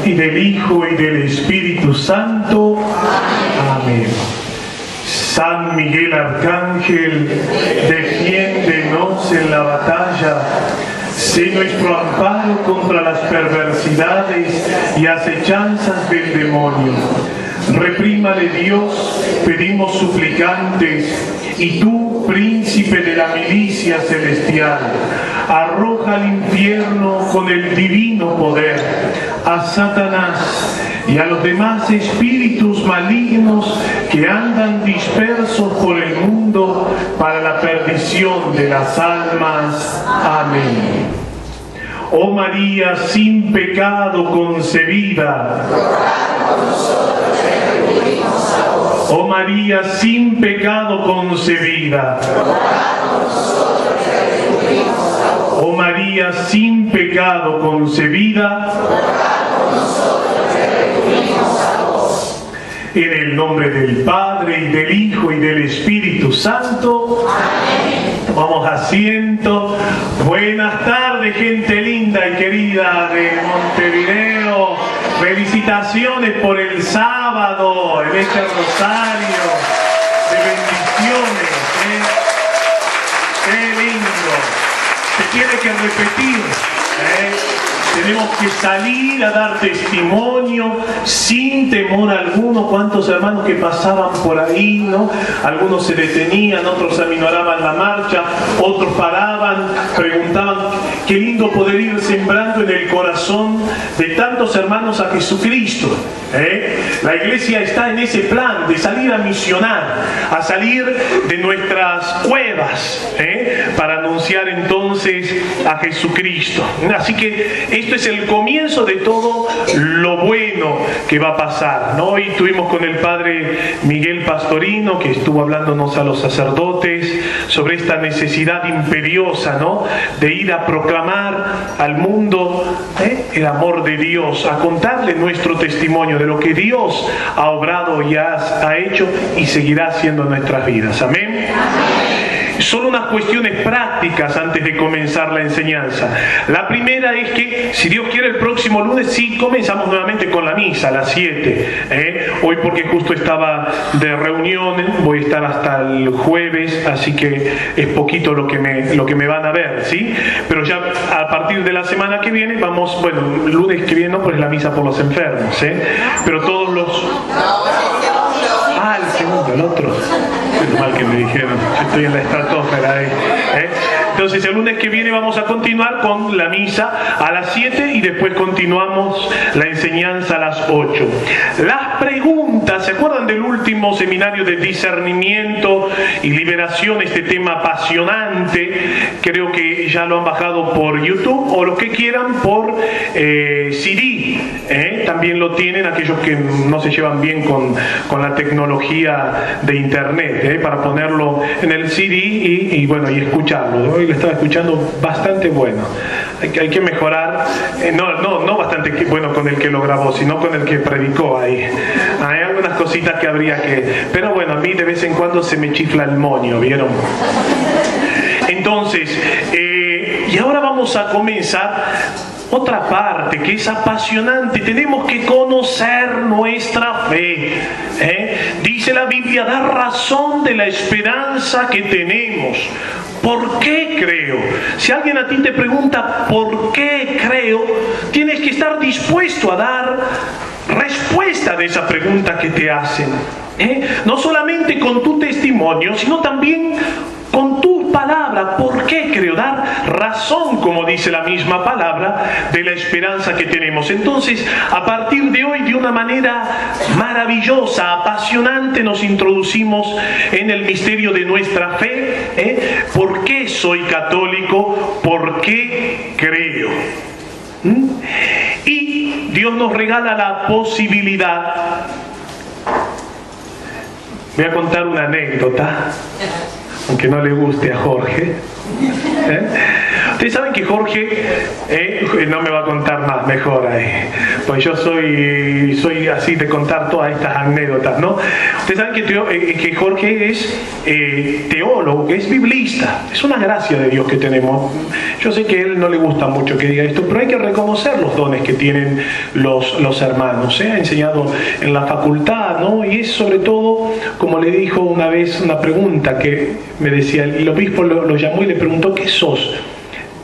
y del Hijo y del Espíritu Santo. Amén. San Miguel Arcángel, defiéndenos en la batalla. Sé nuestro amparo contra las perversidades y acechanzas del demonio. Reprímale Dios, pedimos suplicantes, y tú, príncipe de la milicia celestial, arroja al infierno con el divino poder a Satanás y a los demás espíritus malignos que andan dispersos por el mundo para la perdición de las almas. Amén. Oh María, sin pecado concebida, oh María, sin pecado concebida, oh María, sin pecado concebida, en el nombre del Padre, y del Hijo, y del Espíritu Santo. Amén. Tomamos asiento. Buenas tardes, gente linda y querida de Montevideo. Felicitaciones por el sábado, en este rosario de bendiciones. Qué lindo. Se tiene que repetir. Tenemos que salir a dar testimonio sin temor alguno. Cuántos hermanos que pasaban por ahí, ¿no? Algunos se detenían, otros aminoraban la marcha, otros paraban, preguntaban. Qué lindo poder ir sembrando en el corazón de tantos hermanos a Jesucristo. La iglesia está en ese plan de salir a misionar, a salir de nuestras cuevas, para anunciar entonces a Jesucristo. Así que esto es el comienzo de todo lo bueno que va a pasar, ¿no? Hoy estuvimos con el padre Miguel Pastorino, que estuvo hablándonos a los sacerdotes sobre esta necesidad imperiosa, ¿no?, de ir a proclamar al mundo el amor de Dios, a contarle nuestro testimonio de lo que Dios ha obrado y ha hecho y seguirá haciendo en nuestras vidas. Amén. Solo unas cuestiones prácticas antes de comenzar la enseñanza. La primera es que, si Dios quiere, el próximo lunes sí comenzamos nuevamente con la misa a las 7. Hoy, porque justo estaba de reunión, voy a estar hasta el jueves, así que es poquito lo que me van a ver, ¿sí? Pero ya a partir de la semana que viene vamos, bueno, el lunes que viene no, pues la misa por los enfermos, pero todos los... el segundo, el otro. Es mal que me dijeron, yo estoy en la estratosfera ahí. Entonces el lunes que viene vamos a continuar con la misa a las 7 y después continuamos la enseñanza a las 8. Las preguntas, ¿se acuerdan del último seminario de discernimiento y liberación? Este tema apasionante, creo que ya lo han bajado por YouTube o lo que quieran por CD. También lo tienen aquellos que no se llevan bien con la tecnología de internet, para ponerlo en el CD y bueno, y escucharlo. Hoy lo estaba escuchando bastante bueno. Hay que mejorar, no bastante bueno con el que lo grabó, sino con el que predicó ahí. Hay algunas cositas que habría que... Pero bueno, a mí de vez en cuando se me chifla el moño, ¿vieron? Entonces, y ahora vamos a comenzar otra parte que es apasionante. Tenemos que conocer nuestra fe. Dice la Biblia, da razón de la esperanza que tenemos. ¿Por qué creo? Si alguien a ti te pregunta ¿por qué creo?, tienes que estar dispuesto a dar respuesta de esa pregunta que te hacen. No solamente con tu testimonio, sino también con tu palabra. ¿Por qué creo? Dar razón, como dice la misma palabra, de la esperanza que tenemos. Entonces, a partir de hoy, de una manera maravillosa, apasionante, nos introducimos en el misterio de nuestra fe. ¿Por qué soy católico? ¿Por qué creo? Y Dios nos regala la posibilidad. Voy a contar una anécdota, aunque no le guste a Jorge. Ustedes saben que Jorge no me va a contar más, mejor ahí, pues yo soy así de contar todas estas anécdotas, ¿no? Ustedes saben que Jorge es teólogo, que es biblista. Es una gracia de Dios que tenemos. Yo sé que a él no le gusta mucho que diga esto, pero hay que reconocer los dones que tienen los hermanos. Ha enseñado en la facultad, ¿no? Y es sobre todo, como le dijo una vez, una pregunta que me decía, el obispo lo llamó y le preguntó: ¿qué sos?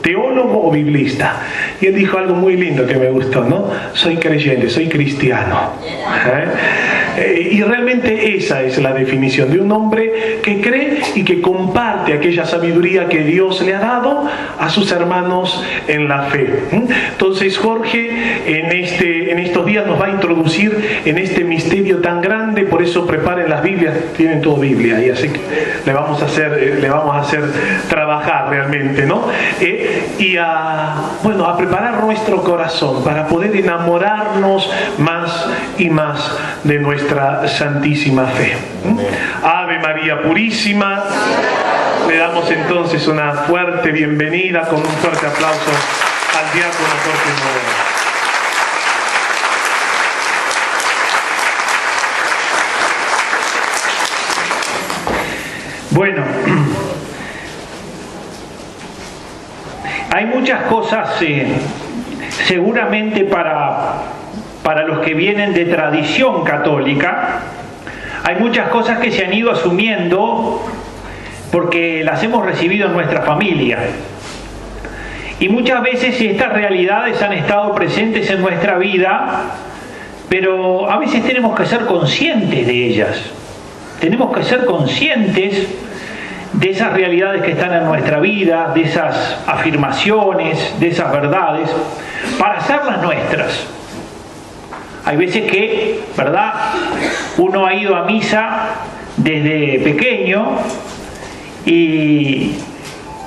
¿Teólogo o biblista? Y él dijo algo muy lindo que me gustó, ¿no? Soy creyente, soy cristiano. Y realmente esa es la definición de un hombre que cree y que comparte aquella sabiduría que Dios le ha dado a sus hermanos en la fe. Entonces Jorge en estos días nos va a introducir en este misterio tan grande. Por eso preparen las Biblias, tienen todo Biblia, y así que le vamos a hacer trabajar realmente, ¿no? Y a preparar nuestro corazón para poder enamorarnos más y más de nuestra santísima fe. Ave María Purísima. Le damos entonces una fuerte bienvenida con un fuerte aplauso al diácono Jorge Moreno. Bueno, hay muchas cosas seguramente para los que vienen de tradición católica, hay muchas cosas que se han ido asumiendo porque las hemos recibido en nuestra familia. Y muchas veces estas realidades han estado presentes en nuestra vida, pero a veces tenemos que ser conscientes de ellas. Tenemos que ser conscientes de esas realidades que están en nuestra vida, de esas afirmaciones, de esas verdades, para hacerlas nuestras. Hay veces que, ¿verdad?, uno ha ido a misa desde pequeño y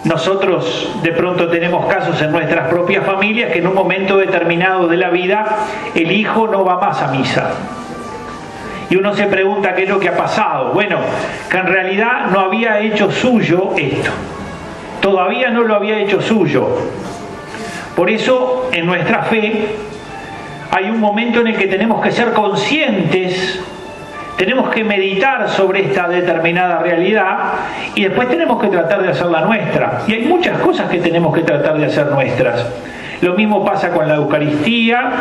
nosotros de pronto tenemos casos en nuestras propias familias que en un momento determinado de la vida el hijo no va más a misa. Y uno se pregunta qué es lo que ha pasado. Bueno, que en realidad no había hecho suyo esto. Todavía no lo había hecho suyo. Por eso, en nuestra fe, hay un momento en el que tenemos que ser conscientes, tenemos que meditar sobre esta determinada realidad y después tenemos que tratar de hacerla nuestra. Y hay muchas cosas que tenemos que tratar de hacer nuestras. Lo mismo pasa con la Eucaristía,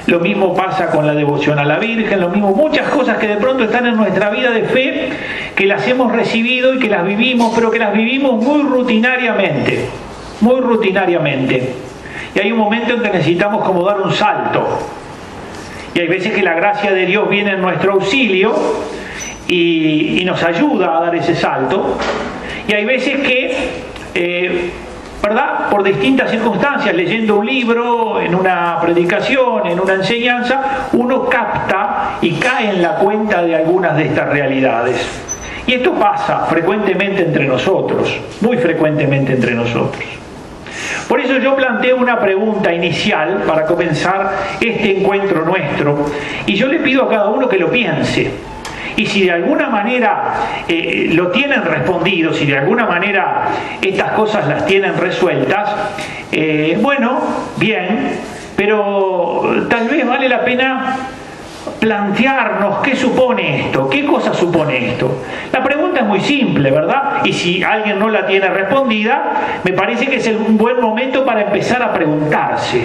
lo mismo pasa con la devoción a la Virgen, lo mismo, muchas cosas que de pronto están en nuestra vida de fe, que las hemos recibido y que las vivimos, pero que las vivimos muy rutinariamente, muy rutinariamente. Y hay un momento en que necesitamos como dar un salto. Y hay veces que la gracia de Dios viene en nuestro auxilio y nos ayuda a dar ese salto. Y hay veces que, ¿verdad?, por distintas circunstancias, leyendo un libro, en una predicación, en una enseñanza, uno capta y cae en la cuenta de algunas de estas realidades. Y esto pasa frecuentemente entre nosotros, muy frecuentemente entre nosotros. Por eso yo planteo una pregunta inicial para comenzar este encuentro nuestro, y yo le pido a cada uno que lo piense. Y si de alguna manera lo tienen respondido, si de alguna manera estas cosas las tienen resueltas, bueno, bien, pero tal vez vale la pena plantearnos qué supone esto, qué cosa supone esto. La pregunta es muy simple, ¿verdad? Y si alguien no la tiene respondida, me parece que es un buen momento para empezar a preguntarse.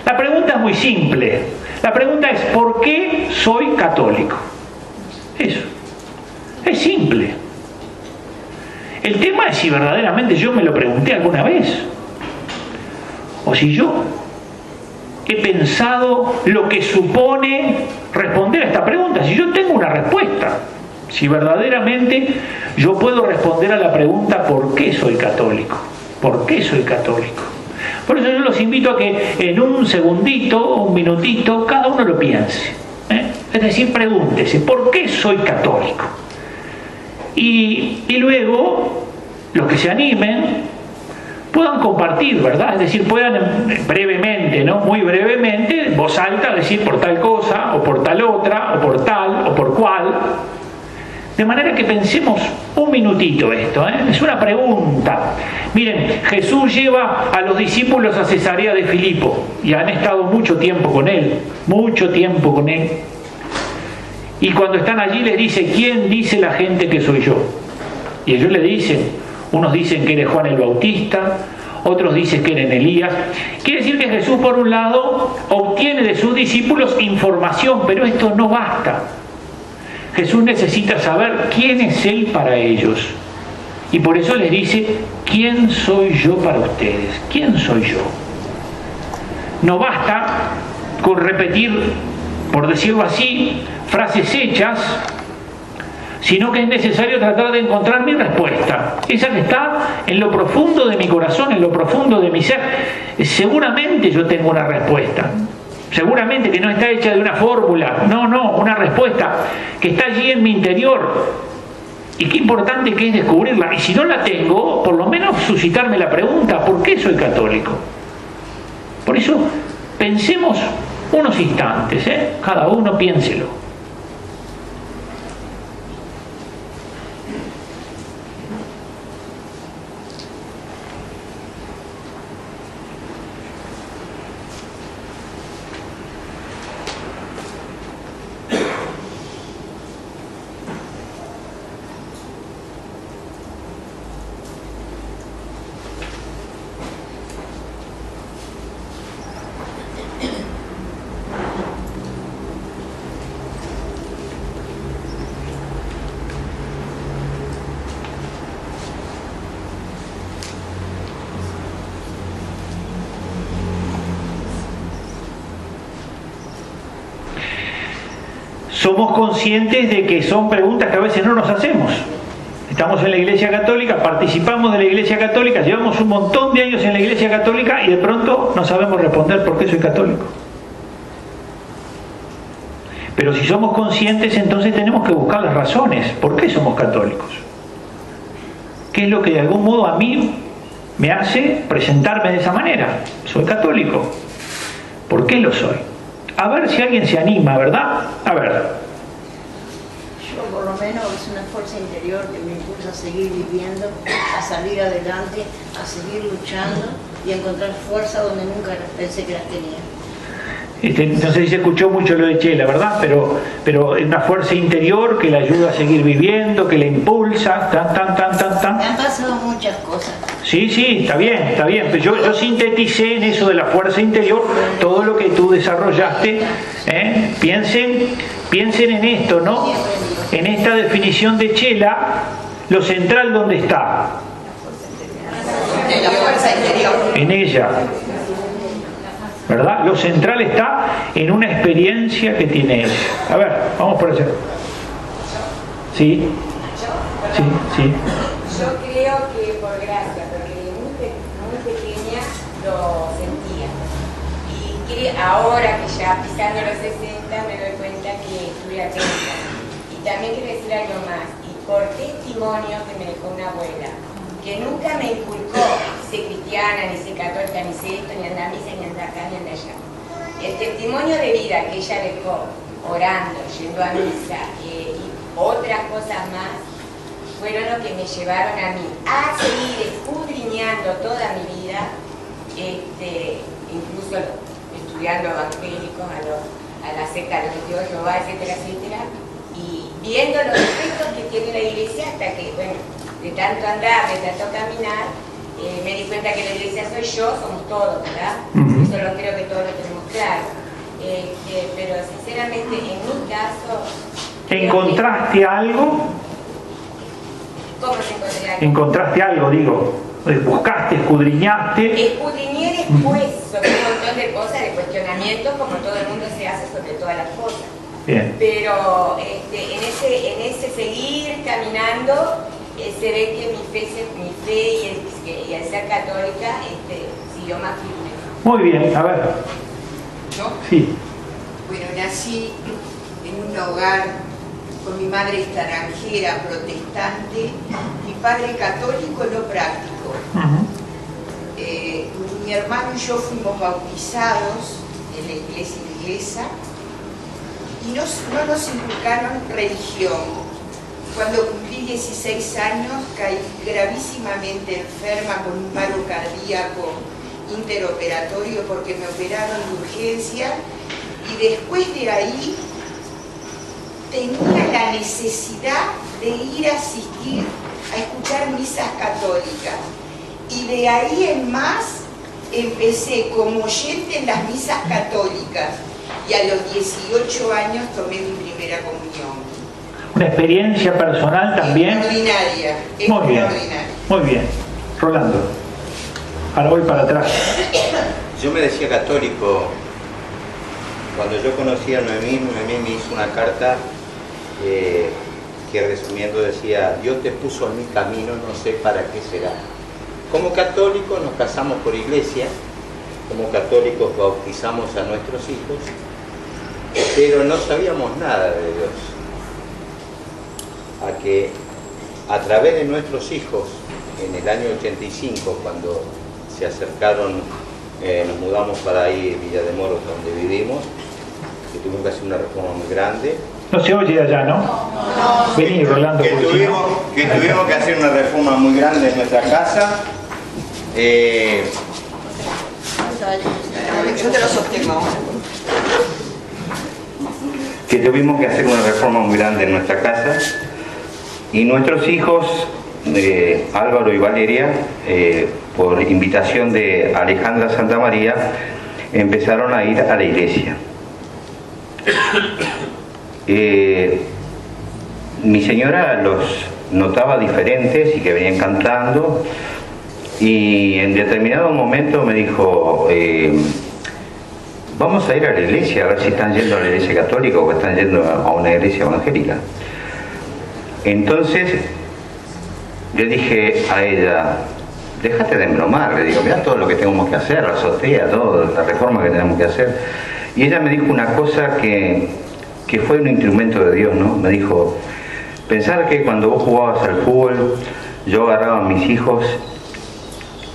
La pregunta es muy simple. La pregunta es: ¿por qué soy católico? Eso. Es simple. El tema es si verdaderamente yo me lo pregunté alguna vez. O si yo he pensado lo que supone responder a esta pregunta. Si yo tengo una respuesta. Si verdaderamente yo puedo responder a la pregunta ¿por qué soy católico? ¿Por qué soy católico? Por eso yo los invito a que en un segundito, un minutito, cada uno lo piense. Es decir, pregúntese, ¿por qué soy católico? Y luego, los que se animen, puedan compartir, ¿verdad? Es decir, puedan brevemente, ¿no? Muy brevemente, en voz alta, decir por tal cosa, o por tal otra, o por tal, o por cual. De manera que pensemos un minutito esto, es una pregunta. Miren, Jesús lleva a los discípulos a Cesarea de Filipo y han estado mucho tiempo con él. Y cuando están allí les dice: ¿quién dice la gente que soy yo? Y ellos le dicen, unos dicen que eres Juan el Bautista, otros dicen que eres Elías. Quiere decir que Jesús, por un lado, obtiene de sus discípulos información, pero esto no basta. Jesús necesita saber quién es Él para ellos. Y por eso les dice: ¿quién soy yo para ustedes? ¿Quién soy yo? No basta con repetir, por decirlo así, frases hechas, sino que es necesario tratar de encontrar mi respuesta. Esa que está en lo profundo de mi corazón, en lo profundo de mi ser. Seguramente yo tengo una respuesta. Seguramente que no está hecha de una fórmula. No, una respuesta que está allí en mi interior. Y qué importante que es descubrirla. Y si no la tengo, por lo menos suscitarme la pregunta: ¿por qué soy católico? Por eso, pensemos unos instantes, cada uno piénselo. Somos conscientes de que son preguntas que a veces no nos hacemos. Estamos en la Iglesia Católica, participamos de la Iglesia Católica, llevamos un montón de años en la Iglesia Católica y de pronto no sabemos responder por qué soy católico. Pero si somos conscientes, entonces tenemos que buscar las razones. ¿Por qué somos católicos? ¿Qué es lo que de algún modo a mí me hace presentarme de esa manera? Soy católico. ¿Por qué lo soy? A ver si alguien se anima, ¿verdad? A ver. Yo por lo menos es una fuerza interior que me impulsa a seguir viviendo, a salir adelante, a seguir luchando y a encontrar fuerza donde nunca pensé que las tenía. No sé si se escuchó mucho lo de Chela, ¿verdad? Pero es una fuerza interior que le ayuda a seguir viviendo, que le impulsa, Me han pasado muchas cosas. Sí, está bien. Pero yo sinteticé en eso de la fuerza interior todo lo que tú desarrollaste. Piensen en esto, ¿no? En esta definición de Chela, lo central, ¿dónde está? La fuerza interior. En ella. ¿Verdad? Lo central está en una experiencia que tiene ella. A ver, vamos por allá. Sí. Yo creo que por gracia, porque muy pequeña lo sentía. Y ahora que ya pisando los 60 me doy cuenta que estuve atenta. Y también quiero decir algo más. Y por testimonio que me dejó una abuela, que nunca me inculcó ni sé cristiana, ni sé católica, ni sé esto, ni andar a misa, ni andar acá, ni andar allá. El testimonio de vida que ella dejó, orando, yendo a misa y otras cosas más, fueron lo que me llevaron a mí a seguir escudriñando toda mi vida, incluso estudiando evangélicos, a la secta de los testigos de Jehová, etcétera, y viendo los efectos que tiene la iglesia hasta que, bueno, de tanto andar, de tanto caminar, me di cuenta que la iglesia soy yo, somos todos, ¿verdad? Eso lo creo que todos lo tenemos claro. Pero sinceramente, en mi caso... ¿Encontraste algo? ¿Cómo se encontré algo? ¿Encontraste algo, digo? ¿Buscaste, escudriñaste? Escudriñé después sobre un montón de cosas, de cuestionamientos, como todo el mundo se hace sobre todas las cosas. Bien. Pero en ese seguir caminando, se ve que mi fe y el ser católica siguió más firme. Muy bien, a ver. ¿Yo? Sí. Bueno, nací en un hogar con mi madre extranjera, protestante, mi padre católico no práctico. Mi hermano y yo fuimos bautizados en la iglesia inglesa y no nos inculcaron religión. Cuando cumplí 16 años caí gravísimamente enferma con un paro cardíaco interoperatorio porque me operaron de urgencia, y después de ahí tenía la necesidad de ir a asistir a escuchar misas católicas, y de ahí en más empecé como oyente en las misas católicas, y a los 18 años tomé mi primera comunión. Una experiencia personal también. Extraordinaria, Muy bien, extraordinaria. muy bien. Rolando, ahora voy para atrás. Yo me decía católico. Cuando yo conocí a Noemí me hizo una carta que resumiendo decía: Dios te puso en mi camino, no sé para qué será. Como católicos nos casamos por iglesia, como católicos bautizamos a nuestros hijos, pero no sabíamos nada de Dios. A que a través de nuestros hijos, en el año 85, cuando se acercaron, nos mudamos para ahí, Villa de Moros, donde vivimos, que tuvimos que hacer una reforma muy grande. No se oye allá, ¿no? Vení, Rolando. Que tuvimos que hacer una reforma muy grande en nuestra casa. Yo te lo sostengo. Que tuvimos que hacer una reforma muy grande en nuestra casa, y nuestros hijos, Álvaro y Valeria, por invitación de Alejandra Santamaría, empezaron a ir a la iglesia. Mi señora los notaba diferentes y que venían cantando, y en determinado momento me dijo: vamos a ir a la iglesia a ver si están yendo a la iglesia católica o están yendo a una iglesia evangélica. Entonces le dije a ella: déjate de embromar, le digo, mirá todo lo que tenemos que hacer, la azotea, toda la reforma que tenemos que hacer. Y ella me dijo una cosa que fue un instrumento de Dios, ¿no? Me dijo: pensar que cuando vos jugabas al fútbol, yo agarraba a mis hijos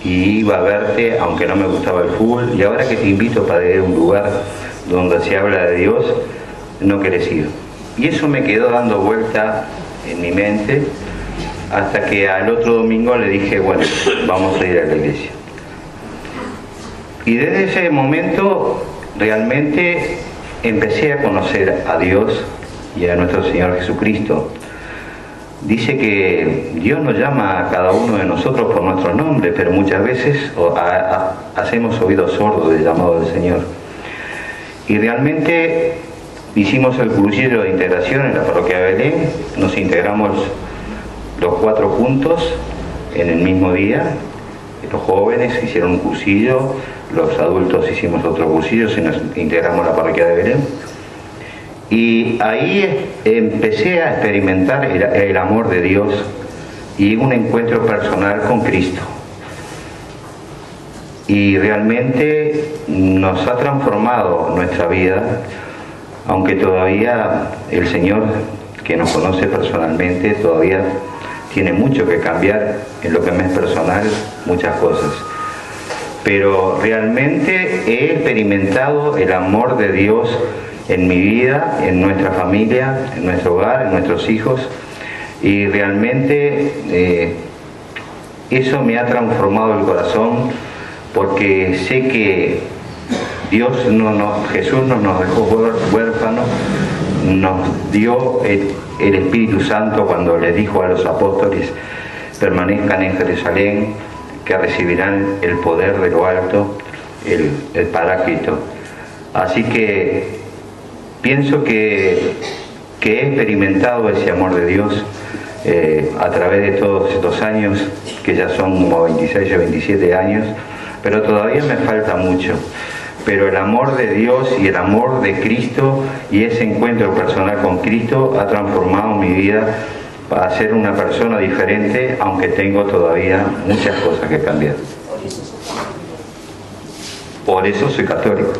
y iba a verte, aunque no me gustaba el fútbol, y ahora que te invito para ir a un lugar donde se habla de Dios, no querés ir. Y eso me quedó dando vuelta en mi mente, hasta que al otro domingo le dije: bueno, vamos a ir a la iglesia. Y desde ese momento realmente empecé a conocer a Dios y a nuestro Señor Jesucristo. Dice que Dios nos llama a cada uno de nosotros por nuestro nombre, pero muchas veces hacemos oídos sordos del llamado del Señor. Y realmente hicimos el cursillo de integración en la parroquia de Belén, nos integramos los 4 juntos en el mismo día. Los jóvenes hicieron un cursillo, los adultos hicimos otro cursillo y nos integramos a la parroquia de Belén. Y ahí empecé a experimentar el amor de Dios y un encuentro personal con Cristo. Y realmente nos ha transformado nuestra vida, aunque todavía el Señor, que nos conoce personalmente, todavía tiene mucho que cambiar en lo que me es personal, muchas cosas. Pero realmente he experimentado el amor de Dios en mi vida, en nuestra familia, en nuestro hogar, en nuestros hijos, y realmente eso me ha transformado el corazón, porque sé que Jesús no nos dejó huérfanos, nos dio el Espíritu Santo cuando les dijo a los apóstoles: permanezcan en Jerusalén, que recibirán el poder de lo alto, el Paráclito. Así que pienso que he experimentado ese amor de Dios a través de todos estos años, que ya son como 26 o 27 años, pero todavía me falta mucho. Pero el amor de Dios y el amor de Cristo y ese encuentro personal con Cristo ha transformado mi vida para ser una persona diferente, aunque tengo todavía muchas cosas que cambiar. Por eso soy católico.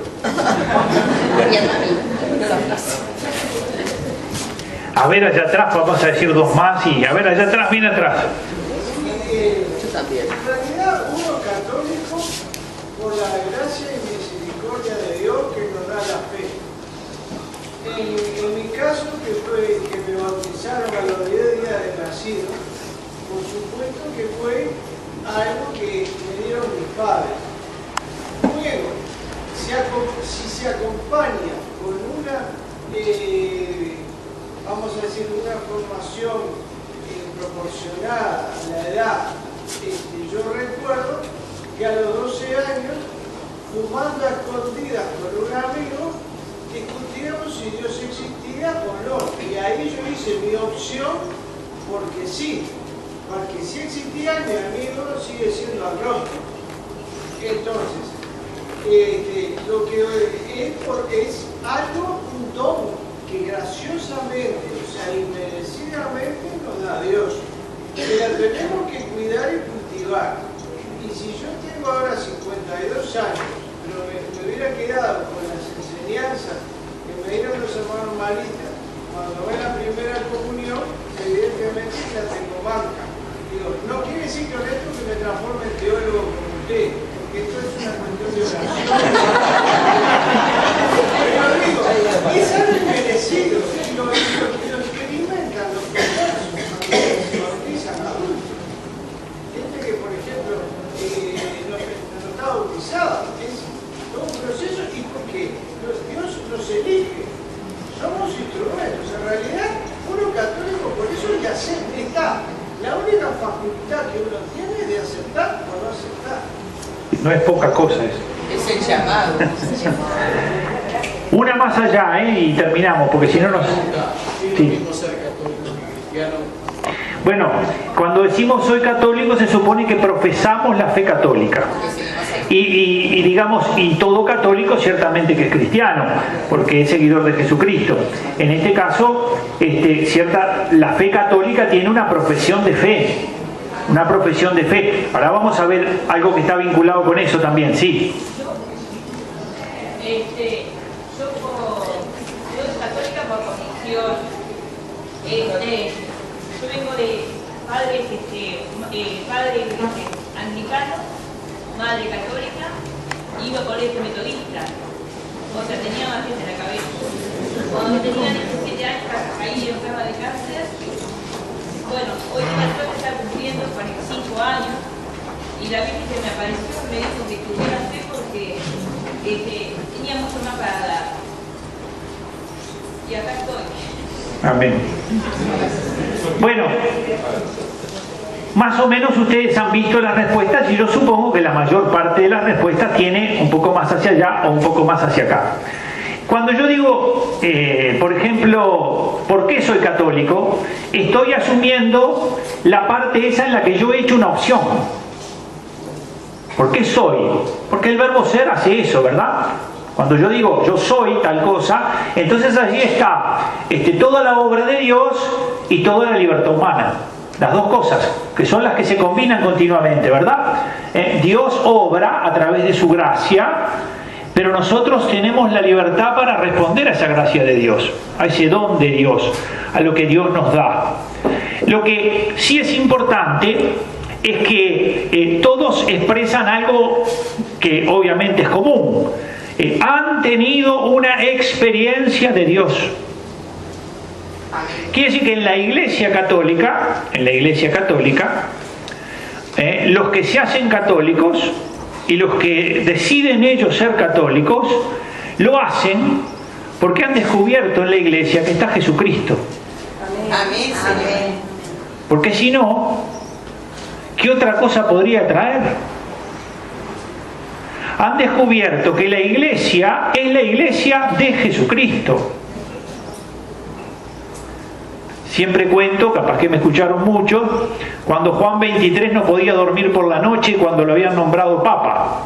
A ver allá atrás, vamos a decir 2 más, y a ver allá atrás, bien atrás. Yo también. En realidad, uno católico por la gracia y misericordia de Dios que nos da la fe. En mi caso, que me bautizaron a los 10 días que fue algo que me dieron mis padres. Luego, si se acompaña con una, vamos a decir, una formación proporcionada a la edad, yo recuerdo que a los 12 años, fumando a escondidas con un amigo, discutíamos si Dios existía o no. Y ahí yo hice mi opción porque sí. Porque si existía, mi amigo sigue siendo agnóstico. Entonces, lo que es algo, un don que graciosamente, o sea, inmerecidamente nos da Dios. Que la tenemos que cuidar y cultivar. Y si yo tengo ahora 52 años, pero me hubiera quedado con las enseñanzas que me dieron los hermanos maristas cuando ve la primera comunión, evidentemente la tengo manca. Digo, no quiere decir con esto que me transforme en teólogo como usted, porque esto es una cuestión de oración. Pero digo, es algo merecido, y lo experimentan los profesores cuando se bautizan adultos. Gente que, por ejemplo, no está bautizado, es todo un proceso, y porque Dios nos elige, somos instrumentos. En realidad, uno católico, por eso ya está. La única facultad que uno tiene es de aceptar o no aceptar. No es poca cosa eso. Es el llamado. Una más allá, y terminamos, porque si no nos... Sí. Bueno, cuando decimos soy católico se supone que profesamos la fe católica. Y digamos, y todo católico ciertamente que es cristiano, porque es seguidor de Jesucristo. En este caso, la fe católica tiene una profesión de fe. Una profesión de fe. Ahora vamos a ver algo que está vinculado con eso también, sí. Yo soy católica por convicción. Yo vengo de padres anglicanos, madre católica, iba a colegio metodista. O sea, tenía más gente en la cabeza. Cuando tenía 17 años caí enferma de cáncer. Bueno, hoy la suerte está cumpliendo 45 años y la Virgen se me apareció y me dijo que tuviera fe porque tenía mucho más para dar. Y acá estoy. Amén. Bueno, más o menos ustedes han visto las respuestas y yo supongo que la mayor parte de las respuestas tiene un poco más hacia allá o un poco más hacia acá. Cuando yo digo, por ejemplo, ¿por qué soy católico? Estoy asumiendo la parte esa en la que yo he hecho una opción. ¿Por qué soy? Porque el verbo ser hace eso, ¿verdad? Cuando yo digo yo soy tal cosa, entonces allí está toda la obra de Dios y toda la libertad humana. Las dos cosas, que son las que se combinan continuamente, ¿verdad? Dios obra a través de su gracia, pero nosotros tenemos la libertad para responder a esa gracia de Dios, a ese don de Dios, a lo que Dios nos da. Lo que sí es importante es que todos expresan algo que obviamente es común. Han tenido una experiencia de Dios. Quiere decir que en la Iglesia Católica, los que se hacen católicos y los que deciden ellos ser católicos, lo hacen porque han descubierto en la Iglesia que está Jesucristo. Amén, Señor. Porque si no, ¿qué otra cosa podría traer? Han descubierto que la Iglesia es la Iglesia de Jesucristo. Siempre cuento, capaz que me escucharon mucho, cuando Juan 23 no podía dormir por la noche cuando lo habían nombrado Papa.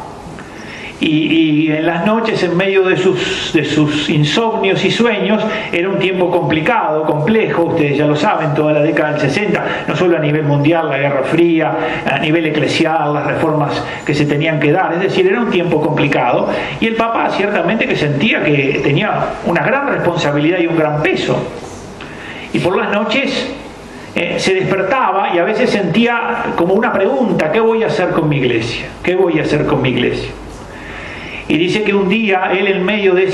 Y en las noches, en medio de sus insomnios y sueños, era un tiempo complicado, complejo, ustedes ya lo saben, toda la década del 60, no solo a nivel mundial, la Guerra Fría, a nivel eclesial, las reformas que se tenían que dar, es decir, era un tiempo complicado, y el Papa ciertamente que sentía que tenía una gran responsabilidad y un gran peso. Y por las noches se despertaba y a veces sentía como una pregunta: ¿qué voy a hacer con mi iglesia? ¿Qué voy a hacer con mi iglesia? Y dice que un día él, en medio de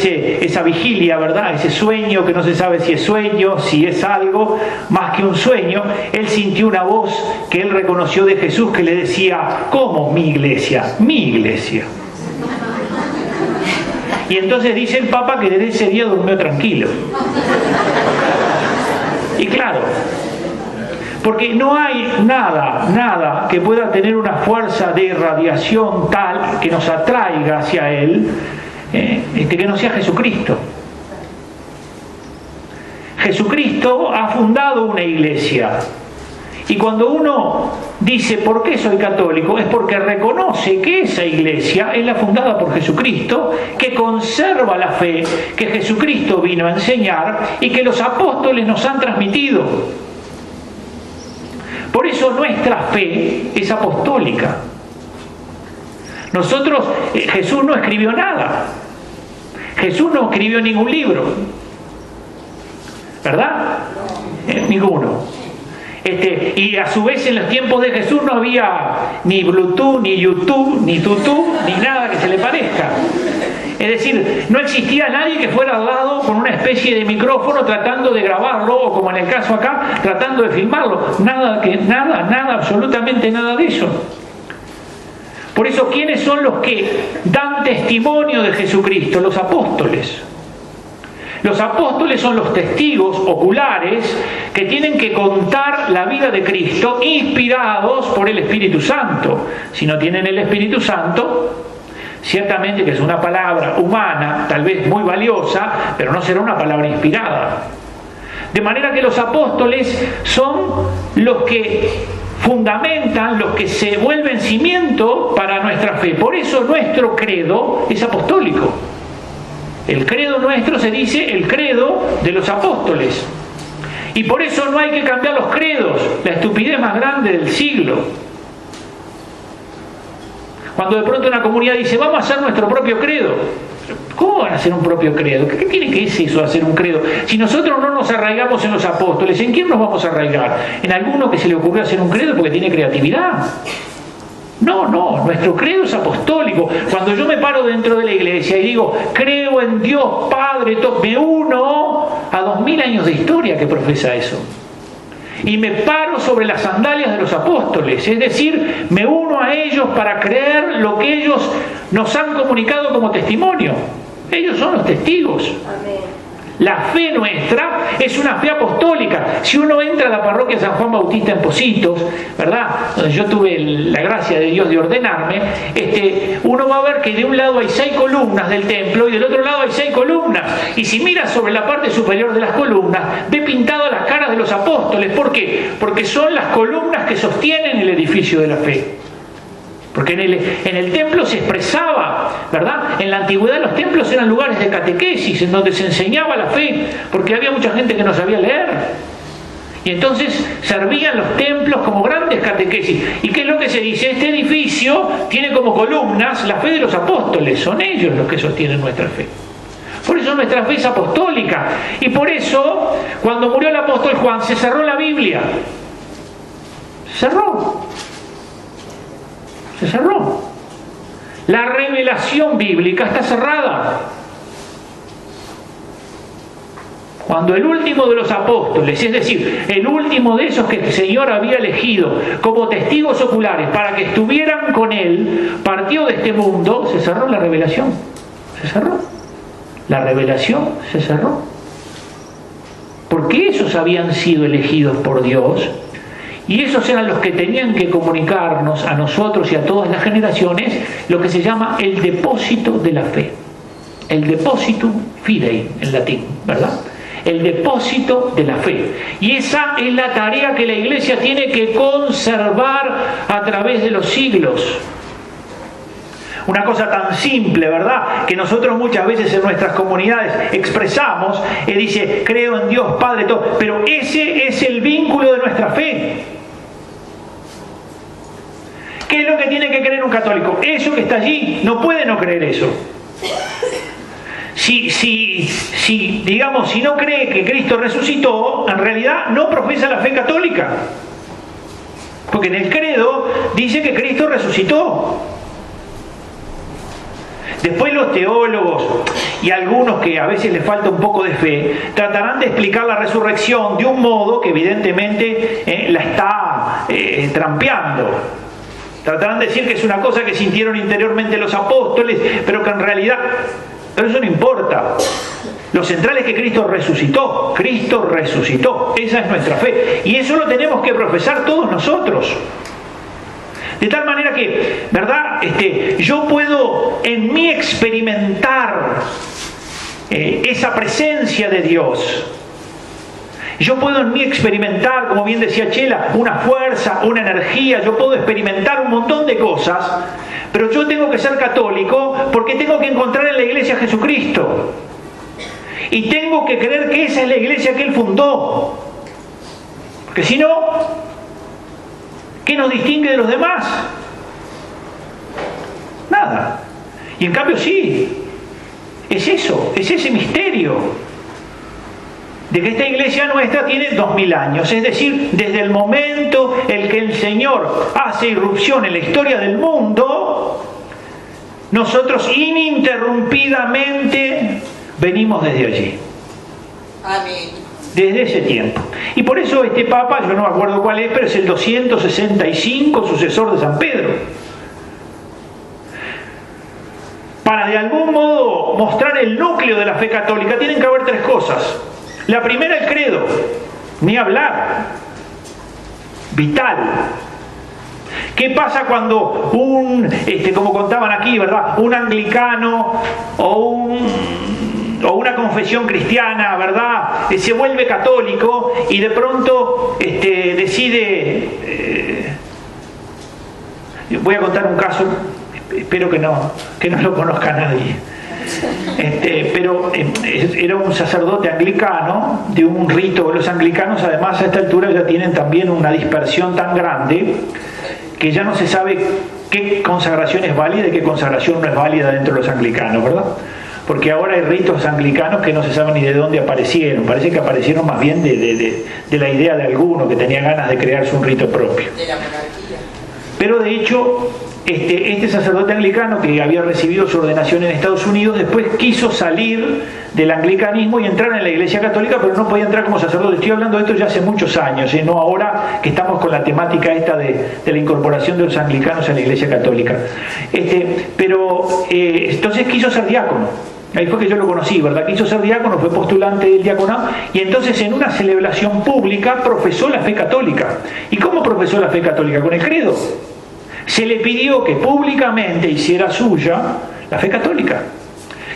esa vigilia, ¿verdad?, ese sueño que no se sabe si es sueño, si es algo más que un sueño, él sintió una voz que él reconoció de Jesús que le decía: ¿cómo mi iglesia? Mi iglesia. Y entonces dice el Papa que desde ese día durmió tranquilo. Y claro, porque no hay nada que pueda tener una fuerza de irradiación tal que nos atraiga hacia Él, que no sea Jesucristo. Jesucristo ha fundado una iglesia. Y cuando uno dice ¿por qué soy católico?, es porque reconoce que esa iglesia es la fundada por Jesucristo, que conserva la fe que Jesucristo vino a enseñar y que los apóstoles nos han transmitido. Por eso nuestra fe es apostólica. Jesús no escribió nada. Jesús no escribió ningún libro. ¿Verdad? Ninguno. Y a su vez en los tiempos de Jesús no había ni Bluetooth, ni YouTube, ni Tutú, ni nada que se le parezca. Es decir, no existía nadie que fuera al lado con una especie de micrófono tratando de grabarlo, o como en el caso acá, tratando de filmarlo. Nada, absolutamente nada de eso. Por eso, ¿quiénes son los que dan testimonio de Jesucristo? Los apóstoles. Los apóstoles son los testigos oculares que tienen que contar la vida de Cristo inspirados por el Espíritu Santo. Si no tienen el Espíritu Santo, ciertamente que es una palabra humana, tal vez muy valiosa, pero no será una palabra inspirada. De manera que los apóstoles son los que fundamentan, los que se vuelven cimiento para nuestra fe. Por eso nuestro credo es apostólico. El credo nuestro se dice el credo de los apóstoles. Y por eso no hay que cambiar los credos, la estupidez más grande del siglo. Cuando de pronto una comunidad dice, vamos a hacer nuestro propio credo. ¿Cómo van a hacer un propio credo? ¿Qué tiene que ser eso, hacer un credo? Si nosotros no nos arraigamos en los apóstoles, ¿en quién nos vamos a arraigar? ¿En alguno que se le ocurrió hacer un credo porque tiene creatividad? No, nuestro credo es apostólico. Cuando yo me paro dentro de la iglesia y digo, creo en Dios Padre, me uno a 2000 años de historia que profesa eso. Y me paro sobre las sandalias de los apóstoles, es decir, me uno a ellos para creer lo que ellos nos han comunicado como testimonio. Ellos son los testigos. Amén. La fe nuestra es una fe apostólica. Si uno entra a la parroquia San Juan Bautista en Pocitos, ¿verdad?, donde yo tuve la gracia de Dios de ordenarme, uno va a ver que de un lado hay 6 columnas del templo y del otro lado hay 6 columnas. Y si mira sobre la parte superior de las columnas, ve pintadas las caras de los apóstoles. ¿Por qué? Porque son las columnas que sostienen el edificio de la fe. Porque en el templo se expresaba, ¿verdad? En la antigüedad los templos eran lugares de catequesis, en donde se enseñaba la fe, porque había mucha gente que no sabía leer. Y entonces servían los templos como grandes catequesis. ¿Y qué es lo que se dice? Este edificio tiene como columnas la fe de los apóstoles, son ellos los que sostienen nuestra fe. Por eso nuestra fe es apostólica. Y por eso, cuando murió el apóstol Juan, se cerró la Biblia. Se cerró. La revelación bíblica está cerrada. Cuando el último de los apóstoles, es decir, el último de esos que el Señor había elegido como testigos oculares para que estuvieran con Él, partió de este mundo, se cerró la revelación. Se cerró. La revelación se cerró. Porque esos habían sido elegidos por Dios. Y esos eran los que tenían que comunicarnos a nosotros y a todas las generaciones lo que se llama el depósito de la fe. El depositum fidei en latín, ¿verdad? El depósito de la fe. Y esa es la tarea que la Iglesia tiene que conservar a través de los siglos. Una cosa tan simple, ¿verdad?, que nosotros muchas veces en nuestras comunidades expresamos, dice, creo en Dios Padre, todo, pero ese es el vínculo de nuestra fe. ¿Qué es lo que tiene que creer un católico? Eso que está allí, no puede no creer eso. Digamos, si no cree que Cristo resucitó, en realidad no profesa la fe católica. Porque en el credo dice que Cristo resucitó. Después los teólogos y algunos que a veces les falta un poco de fe, tratarán de explicar la resurrección de un modo que evidentemente la está trampeando. Tratarán de decir que es una cosa que sintieron interiormente los apóstoles, pero que en realidad, pero eso no importa. Lo central es que Cristo resucitó. Cristo resucitó. Esa es nuestra fe. Y eso lo tenemos que profesar todos nosotros. De tal manera que, ¿verdad? Yo puedo en mí experimentar esa presencia de Dios. Yo puedo en mí experimentar, como bien decía Chela, una fuerza, una energía. Yo puedo experimentar un montón de cosas, pero yo tengo que ser católico porque tengo que encontrar en la iglesia a Jesucristo. Y tengo que creer que esa es la iglesia que Él fundó. Porque si no, ¿qué nos distingue de los demás? Nada. Y en cambio sí, es eso, es ese misterio de que esta iglesia nuestra tiene 2000 años, es decir, desde el momento en que el Señor hace irrupción en la historia del mundo, nosotros ininterrumpidamente venimos desde allí. Amén. Desde ese tiempo. Y por eso este Papa, yo no me acuerdo cuál es, pero es el 265 sucesor de San Pedro. Para de algún modo mostrar el núcleo de la fe católica tienen que haber tres cosas. La primera, el credo, ni hablar, vital. ¿Qué pasa cuando como contaban aquí, ¿verdad? Un anglicano o una confesión cristiana, ¿verdad? Se vuelve católico y de pronto decide... voy a contar un caso, espero que no lo conozca nadie. Pero era un sacerdote anglicano de un rito. Los anglicanos además a esta altura ya tienen también una dispersión tan grande que ya no se sabe qué consagración es válida y qué consagración no es válida dentro de los anglicanos, ¿verdad? Porque ahora hay ritos anglicanos que no se sabe ni de dónde aparecieron. Parece que aparecieron más bien de la idea de alguno que tenía ganas de crearse un rito propio. De la monarquía. Pero de hecho, este sacerdote anglicano que había recibido su ordenación en Estados Unidos, después quiso salir del anglicanismo y entrar en la Iglesia Católica, pero no podía entrar como sacerdote. Estoy hablando de esto ya hace muchos años, no ahora que estamos con la temática esta de la incorporación de los anglicanos a la Iglesia Católica. Entonces quiso ser diácono. Ahí fue que yo lo conocí, ¿verdad? Quiso ser diácono, fue postulante del diaconado y entonces en una celebración pública profesó la fe católica. ¿Y cómo profesó la fe católica? Con el credo. Se le pidió que públicamente hiciera suya la fe católica.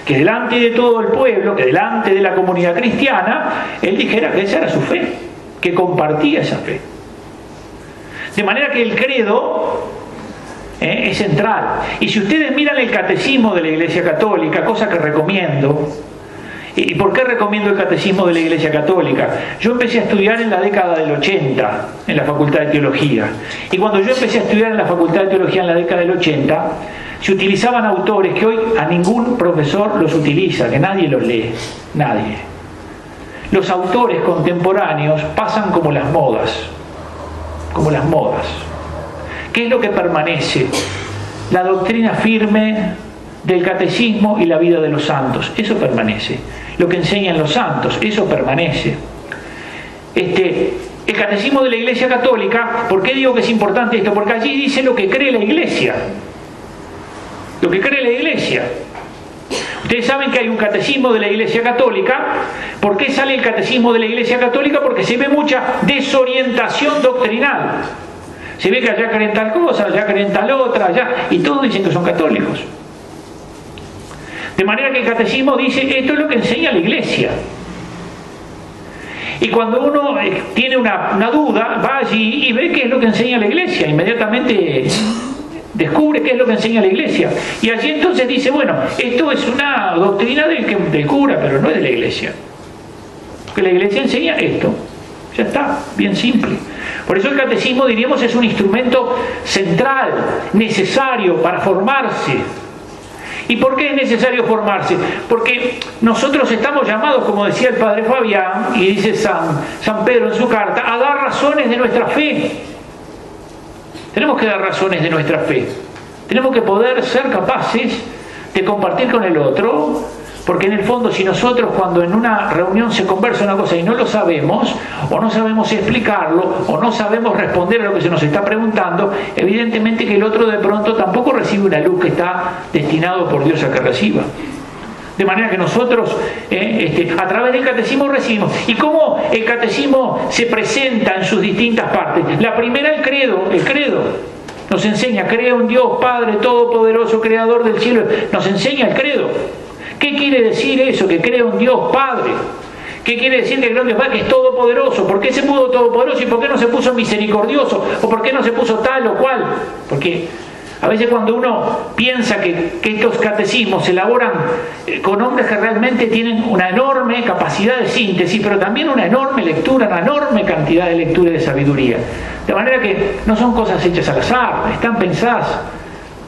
Que delante de todo el pueblo, que delante de la comunidad cristiana, él dijera que esa era su fe, que compartía esa fe. De manera que el credo es central. Y si ustedes miran el catecismo de la Iglesia Católica, cosa que recomiendo. ¿Y por qué recomiendo el catecismo de la Iglesia Católica? Yo empecé a estudiar en la década del 80 en la Facultad de Teología. Y cuando yo empecé a estudiar en la Facultad de Teología en la década del 80, se utilizaban autores que hoy a ningún profesor los utiliza, que nadie los lee, nadie. Los autores contemporáneos pasan como las modas, como las modas. ¿Qué es lo que permanece? La doctrina firme del catecismo y la vida de los santos, eso permanece. Lo que enseñan los santos, eso permanece. El catecismo de la Iglesia Católica, ¿por qué digo que es importante esto? Porque allí dice lo que cree la Iglesia. Lo que cree la Iglesia. Ustedes saben que hay un catecismo de la Iglesia Católica. ¿Por qué sale el catecismo de la Iglesia Católica? Porque se ve mucha desorientación doctrinal. Se ve que allá creen tal cosa, allá creen tal otra, allá, y todos dicen que son católicos. De manera que el catecismo dice, esto es lo que enseña la Iglesia. Y cuando uno tiene una duda, va allí y ve qué es lo que enseña la Iglesia. Inmediatamente descubre qué es lo que enseña la Iglesia. Y allí entonces dice, bueno, esto es una doctrina del cura, pero no es de la Iglesia. Porque la Iglesia enseña esto. Ya está, bien simple. Por eso el catecismo, diríamos, es un instrumento central, necesario para formarse. ¿Y por qué es necesario formarse? Porque nosotros estamos llamados, como decía el padre Fabián, y dice San Pedro en su carta, a dar razones de nuestra fe. Tenemos que dar razones de nuestra fe. Tenemos que poder ser capaces de compartir con el otro, porque en el fondo si nosotros cuando en una reunión se conversa una cosa y no lo sabemos, o no sabemos explicarlo, o no sabemos responder a lo que se nos está preguntando, evidentemente que el otro de pronto tampoco recibe una luz que está destinado por Dios a que reciba. De manera que nosotros a través del catecismo recibimos. ¿Y cómo el catecismo se presenta en sus distintas partes? La primera, el credo. El credo nos enseña, creo en Dios Padre Todopoderoso, Creador del cielo. Nos enseña el credo. ¿Qué quiere decir eso? Que creo en Dios Padre. ¿Qué quiere decir que creo en Dios Padre? Que es todopoderoso. ¿Por qué se puso todopoderoso y por qué no se puso misericordioso? ¿O por qué no se puso tal o cual? Porque a veces cuando uno piensa que estos catecismos se elaboran con hombres que realmente tienen una enorme capacidad de síntesis, pero también una enorme lectura, una enorme cantidad de lectura y de sabiduría. De manera que no son cosas hechas al azar, están pensadas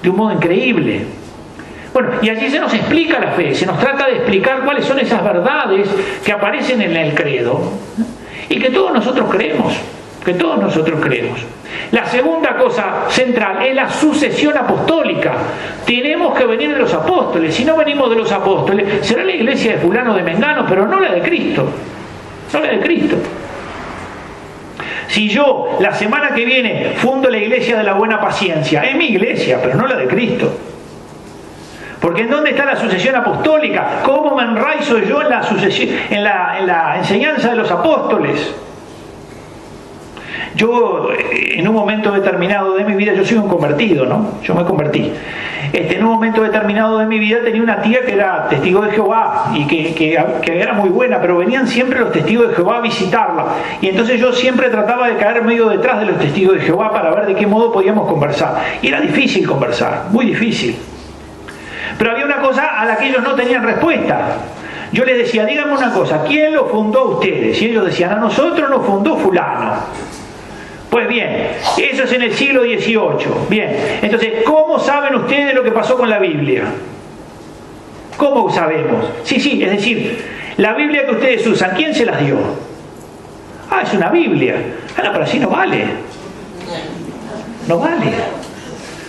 de un modo increíble. Bueno, y allí se nos explica la fe, se nos trata de explicar cuáles son esas verdades que aparecen en el credo y que todos nosotros creemos, La segunda cosa central es la sucesión apostólica. Tenemos que venir de los apóstoles. Si no venimos de los apóstoles, será la iglesia de fulano de Mengano, pero no la de Cristo. No la de Cristo. Si yo la semana que viene fundo la iglesia de la buena paciencia, es mi iglesia, pero no la de Cristo. Porque ¿en dónde está la sucesión apostólica? ¿Cómo me enraizo yo en la enseñanza de los apóstoles? Yo, en un momento determinado de mi vida, yo soy un convertido, ¿no? Yo me convertí. En un momento determinado de mi vida tenía una tía que era testigo de Jehová y que era muy buena, pero venían siempre los testigos de Jehová a visitarla. Y entonces yo siempre trataba de caer medio detrás de los testigos de Jehová para ver de qué modo podíamos conversar. Y era difícil conversar, muy difícil. Pero había una cosa a la que ellos no tenían respuesta. Yo les decía, díganme una cosa, ¿quién lo fundó a ustedes? Y ellos decían, a nosotros nos fundó fulano. Pues bien, eso es en el siglo XVIII. Bien, entonces, ¿cómo saben ustedes lo que pasó con la Biblia? ¿Cómo sabemos? Sí, es decir, la Biblia que ustedes usan, ¿quién se las dio? Ah, es una Biblia. Ah, no, pero así no vale. No vale.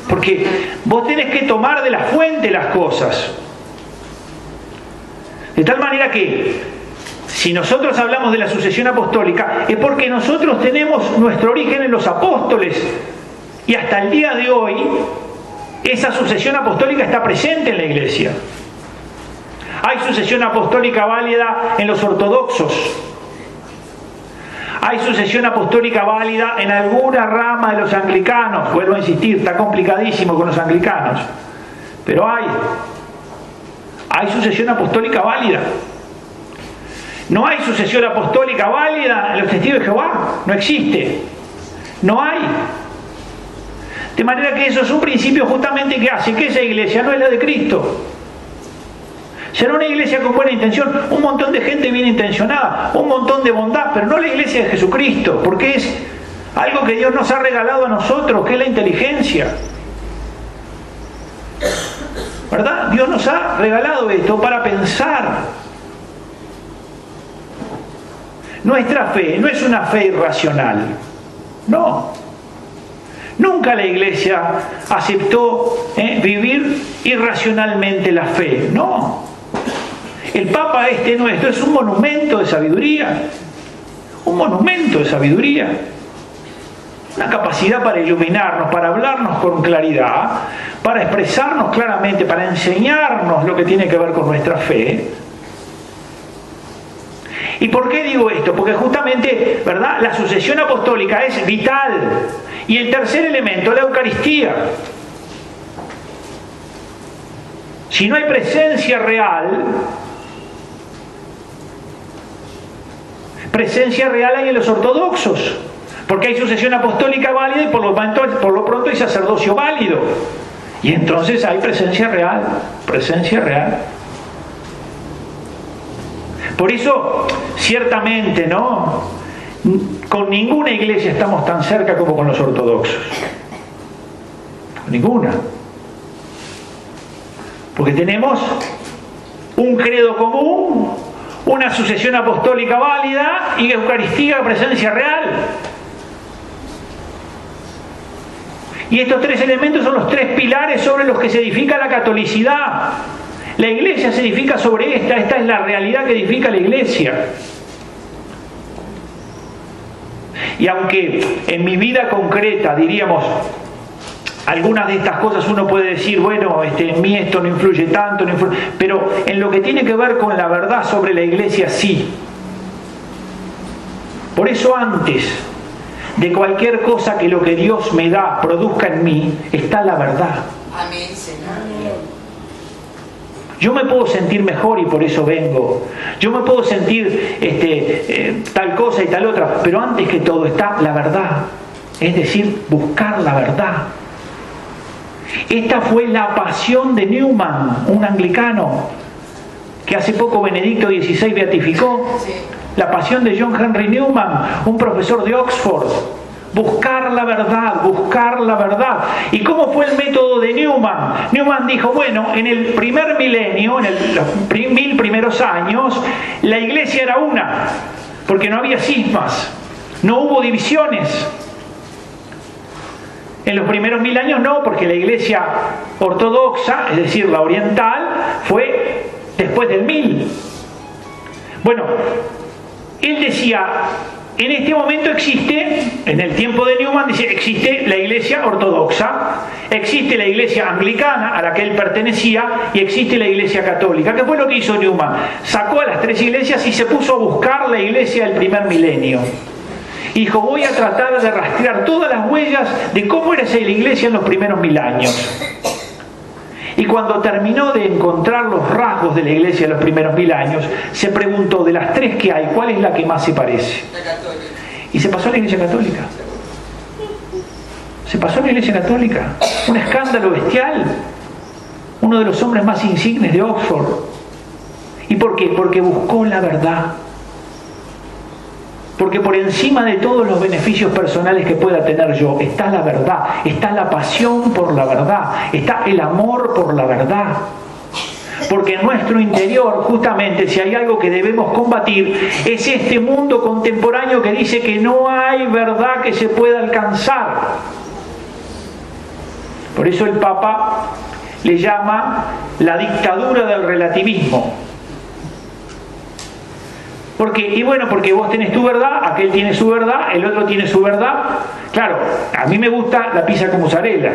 Porque vos tenés que tomar de la fuente las cosas. De tal manera que si nosotros hablamos de la sucesión apostólica, es porque nosotros tenemos nuestro origen en los apóstoles. Y hasta el día de hoy, esa sucesión apostólica está presente en la iglesia. Hay sucesión apostólica válida en los ortodoxos. Hay sucesión apostólica válida en alguna rama de los anglicanos. Vuelvo a insistir, está complicadísimo con los anglicanos. Pero hay sucesión apostólica válida. No hay sucesión apostólica válida en los testigos de Jehová. No existe. No hay. De manera que eso es un principio justamente que hace que esa iglesia no es la de Cristo. Será una iglesia con buena intención, un montón de gente bien intencionada, un montón de bondad, pero no la iglesia de Jesucristo, porque es algo que Dios nos ha regalado a nosotros, que es la inteligencia. ¿Verdad? Dios nos ha regalado esto para pensar. Nuestra fe no es una fe irracional. No. Nunca la iglesia aceptó vivir irracionalmente la fe. No. El Papa nuestro es un monumento de sabiduría. Un monumento de sabiduría. Una capacidad para iluminarnos, para hablarnos con claridad, para expresarnos claramente, para enseñarnos lo que tiene que ver con nuestra fe. ¿Y por qué digo esto? Porque justamente, ¿verdad?, la sucesión apostólica es vital. Y el tercer elemento, la Eucaristía. Si no hay presencia real hay en los ortodoxos, porque hay sucesión apostólica válida y por lo pronto hay sacerdocio válido. Y entonces hay presencia real. Por eso, ciertamente, ¿no?, con ninguna iglesia estamos tan cerca como con los ortodoxos. Ninguna. Porque tenemos un credo común, una sucesión apostólica válida y Eucaristía, presencia real. Y estos tres elementos son los tres pilares sobre los que se edifica la catolicidad. La iglesia se edifica sobre esta es la realidad que edifica la iglesia. Y aunque en mi vida concreta, diríamos, algunas de estas cosas uno puede decir, bueno, en mí esto no influye tanto, pero en lo que tiene que ver con la verdad sobre la iglesia, sí. Por eso antes de cualquier cosa que lo que Dios me da produzca en mí, está la verdad. Amén, Señor. Yo me puedo sentir mejor y por eso vengo. Yo me puedo sentir tal cosa y tal otra, pero antes que todo está la verdad. Es decir, buscar la verdad. Esta fue la pasión de Newman, un anglicano que hace poco Benedicto XVI beatificó. La pasión de John Henry Newman, un profesor de Oxford. Buscar la verdad, buscar la verdad. ¿Y cómo fue el método de Newman? Newman dijo, bueno, en el primer milenio, en los 1000 primeros años, la iglesia era una, porque no había cismas, no hubo divisiones. En los primeros 1000 años no, porque la iglesia ortodoxa, es decir, la oriental, fue después del 1000. Bueno, él decía, en este momento existe, en el tiempo de Newman, dice, existe la iglesia ortodoxa, existe la iglesia anglicana a la que él pertenecía y existe la iglesia católica. ¿Qué fue lo que hizo Newman? Sacó a las tres iglesias y se puso a buscar la iglesia del primer milenio. Y dijo, voy a tratar de rastrear todas las huellas de cómo era esa iglesia en los primeros 1000 años. Y cuando terminó de encontrar los rasgos de la iglesia de los primeros 1000 años, se preguntó, de las tres que hay, ¿cuál es la que más se parece? La católica. Y se pasó a la iglesia católica. Se pasó a la iglesia católica. Un escándalo bestial. Uno de los hombres más insignes de Oxford. ¿Y por qué? Porque buscó la verdad. Porque por encima de todos los beneficios personales que pueda tener yo, está la verdad, está la pasión por la verdad, está el amor por la verdad. Porque en nuestro interior, justamente, si hay algo que debemos combatir, es este mundo contemporáneo que dice que no hay verdad que se pueda alcanzar. Por eso el Papa le llama la dictadura del relativismo. Porque vos tenés tu verdad, aquel tiene su verdad, el otro tiene su verdad. Claro, a mí me gusta la pizza con mozzarella,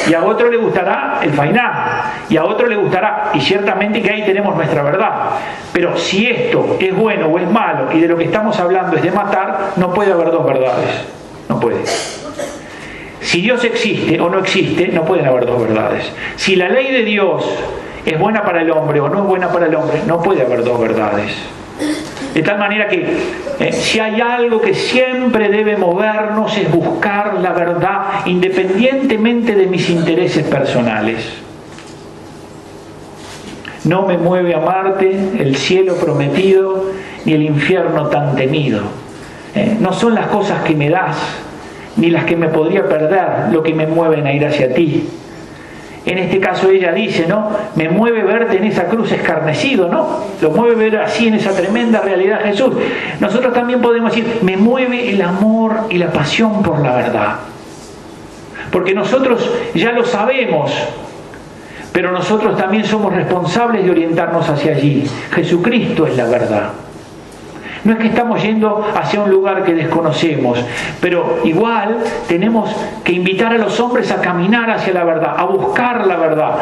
y a otro le gustará el fainá, y a otro le gustará, y ciertamente que ahí tenemos nuestra verdad. Pero si esto es bueno o es malo, y de lo que estamos hablando es de matar, no puede haber dos verdades. No puede. Si Dios existe o no existe, no pueden haber dos verdades. Si la ley de Dios es buena para el hombre o no es buena para el hombre, no puede haber dos verdades. De tal manera que si hay algo que siempre debe movernos es buscar la verdad independientemente de mis intereses personales. No me mueve a Marte, el cielo prometido, ni el infierno tan temido. No son las cosas que me das, ni las que me podría perder, lo que me mueven a ir hacia ti. En este caso ella dice, ¿no? Me mueve verte en esa cruz escarnecido, ¿no? Lo mueve ver así en esa tremenda realidad Jesús. Nosotros también podemos decir, me mueve el amor y la pasión por la verdad. Porque nosotros ya lo sabemos, pero nosotros también somos responsables de orientarnos hacia allí. Jesucristo es la verdad. No es que estamos yendo hacia un lugar que desconocemos, pero igual tenemos que invitar a los hombres a caminar hacia la verdad, a buscar la verdad.